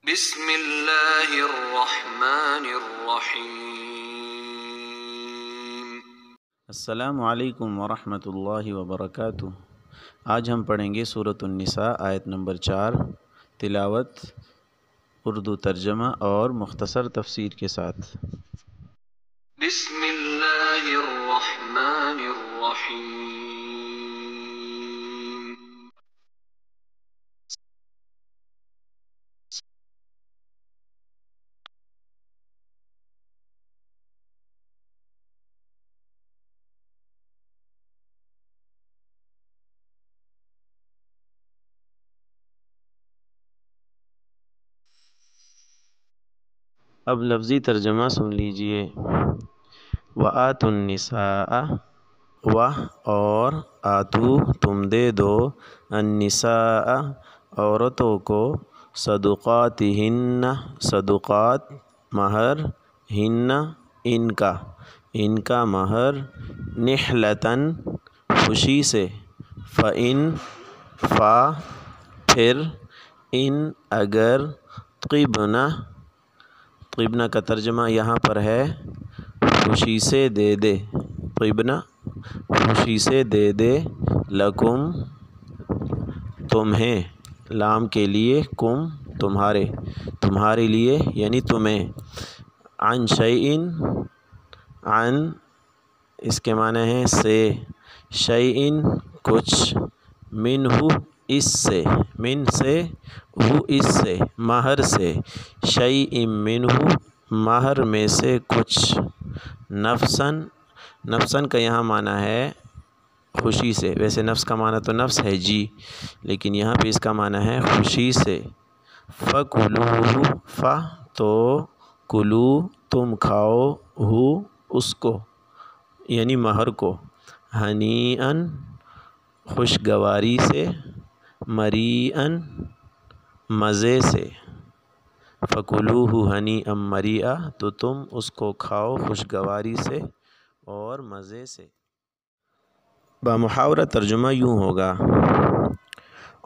بسم اللہ الرحمن الرحیم۔ السلام علیکم ورحمۃ اللہ وبرکاتہ۔ آج ہم پڑھیں گے سورۃ النساء آیت نمبر 4، تلاوت، اردو ترجمہ اور مختصر تفسیر کے ساتھ۔ بسم اللہ الرحمن الرحیم۔ اب لفظی ترجمہ سن لیجئے۔ وَآتُوا النِّسَاءَ، و اور آتو تم دے دو، النساء عورتوں کو، صدقاتہن صدقات مہر، ہن ان کا مہر، نحلتاً خوشی سے، فإن پھر، ان اگر، طیبنا کا ترجمہ یہاں پر ہے خوشی سے دے دے، طیبنا خوشی سے دے دے، لکم تمہیں، لام کے لیے، کم تمہارے لیے یعنی تمہیں، عن شیئن، عن اس کے معنی ہے سے، شیئن کچھ، منہ اس سے، من سے، ہو اس سے، مہر سے، شیئن منہ مہر میں سے کچھ، نفسن کا یہاں معنی ہے خوشی سے، ویسے نفس کا معنی تو نفس ہے جی، لیکن یہاں پہ اس کا معنی ہے خوشی سے، فَكُلُوهُ تو کلو تم کھاؤ، ہو اس کو یعنی مہر کو، ہنیئن خوشگواری سے، مریئن مزے سے، فَكُلُوهُ ہنیئا مریئا تو تم اس کو کھاؤ خوشگواری سے اور مزے سے۔ بمحاورہ ترجمہ یوں ہوگا،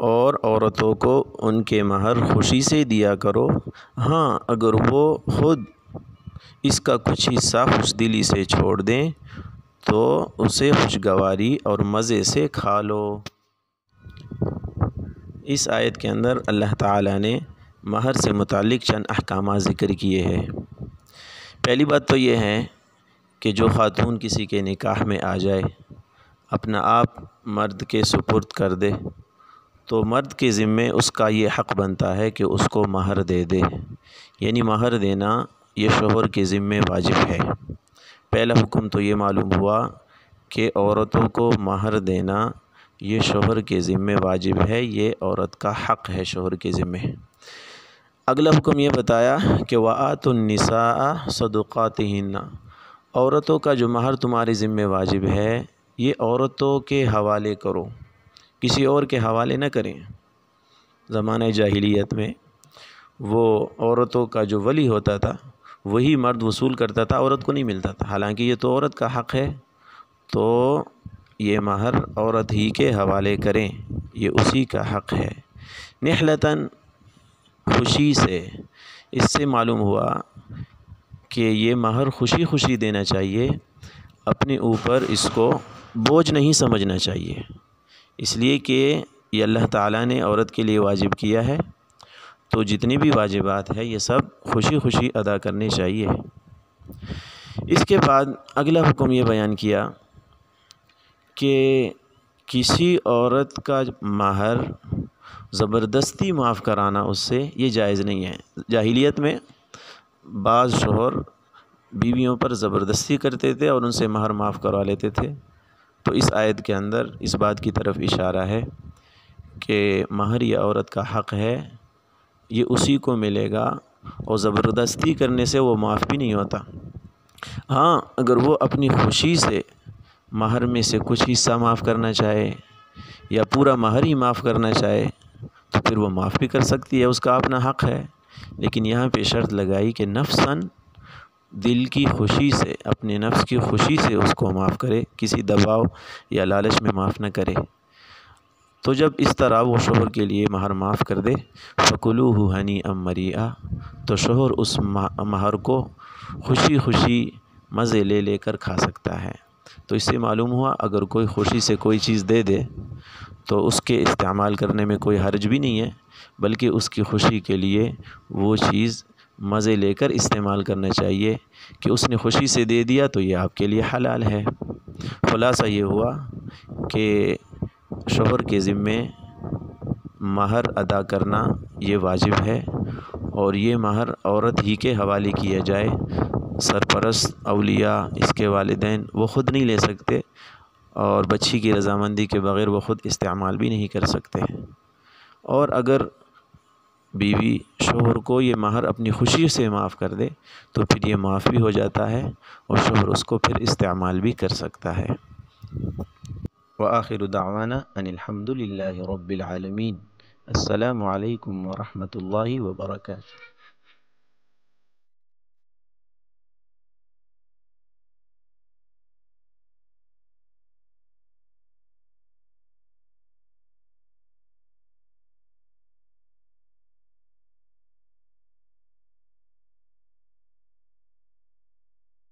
اور عورتوں کو ان کے مہر خوشی سے دیا کرو، ہاں اگر وہ خود اس کا کچھ حصہ خوش دلی سے چھوڑ دیں تو اسے خوشگواری اور مزے سے کھا لو۔ اس آیت کے اندر اللہ تعالیٰ نے مہر سے متعلق چند احکامات ذکر کیے ہیں۔ پہلی بات تو یہ ہے کہ جو خاتون کسی کے نکاح میں آ جائے، اپنا آپ مرد کے سپرد کر دے تو مرد کے ذمے اس کا یہ حق بنتا ہے کہ اس کو مہر دے دے، یعنی مہر دینا یہ شوہر کے ذمے واجب ہے۔ پہلا حکم تو یہ معلوم ہوا کہ عورتوں کو مہر دینا یہ شوہر کے ذمے واجب ہے، یہ عورت کا حق ہے شوہر کے ذمے۔ اگلا حکم یہ بتایا کہ وَآتُوا النِّسَاءَ صَدُقَاتِهِنَّ، عورتوں کا جو مہر تمہارے ذمے واجب ہے یہ عورتوں کے حوالے کرو، کسی اور کے حوالے نہ کریں۔ زمانہ جاہلیت میں وہ عورتوں کا جو ولی ہوتا تھا وہی مرد وصول کرتا تھا، عورت کو نہیں ملتا تھا، حالانکہ یہ تو عورت کا حق ہے، تو یہ مہر عورت ہی کے حوالے کریں، یہ اسی کا حق ہے۔ نحلتاً خوشی سے، اس سے معلوم ہوا کہ یہ مہر خوشی خوشی دینا چاہیے، اپنے اوپر اس کو بوجھ نہیں سمجھنا چاہیے، اس لیے کہ یہ اللہ تعالیٰ نے عورت کے لیے واجب کیا ہے، تو جتنی بھی واجبات ہے یہ سب خوشی خوشی ادا کرنے چاہیے۔ اس کے بعد اگلا حکم یہ بیان کیا کہ کسی عورت کا مہر زبردستی معاف کرانا اس سے یہ جائز نہیں ہے۔ جاہلیت میں بعض شوہر بیویوں پر زبردستی کرتے تھے اور ان سے مہر معاف کروا لیتے تھے، تو اس آیت کے اندر اس بات کی طرف اشارہ ہے کہ مہر یہ عورت کا حق ہے، یہ اسی کو ملے گا، اور زبردستی کرنے سے وہ معاف بھی نہیں ہوتا۔ ہاں اگر وہ اپنی خوشی سے مہر میں سے کچھ حصہ معاف کرنا چاہے یا پورا مہر ہی معاف کرنا چاہے تو پھر وہ معاف بھی کر سکتی ہے، اس کا اپنا حق ہے، لیکن یہاں پہ شرط لگائی کہ نفساً دل کی خوشی سے، اپنے نفس کی خوشی سے اس کو معاف کرے، کسی دباؤ یا لالچ میں معاف نہ کرے۔ تو جب اس طرح وہ شوہر کے لیے مہر معاف کر دے فَكُلُوهُ هَنِيئًا مَرِيئًا تو شوہر اس مہر کو خوشی خوشی مزے لے لے کر کھا سکتا ہے۔ تو اس سے معلوم ہوا اگر کوئی خوشی سے کوئی چیز دے دے تو اس کے استعمال کرنے میں کوئی حرج بھی نہیں ہے، بلکہ اس کی خوشی کے لیے وہ چیز مزے لے کر استعمال کرنا چاہیے کہ اس نے خوشی سے دے دیا تو یہ آپ کے لیے حلال ہے۔ خلاصہ یہ ہوا کہ شوہر کے ذمے مہر ادا کرنا یہ واجب ہے، اور یہ مہر عورت ہی کے حوالے کیا جائے۔ سرپرست، اولیاء، اس کے والدین وہ خود نہیں لے سکتے، اور بچی کی رضامندی کے بغیر وہ خود استعمال بھی نہیں کر سکتے۔ اور اگر بیوی شوہر کو یہ مہر اپنی خوشی سے معاف کر دے تو پھر یہ معاف بھی ہو جاتا ہے، اور شوہر اس کو پھر استعمال بھی کر سکتا ہے۔ وآخر دعوانا ان الحمد للہ رب العالمین۔ السلام علیکم ورحمۃ اللہ وبرکاتہ۔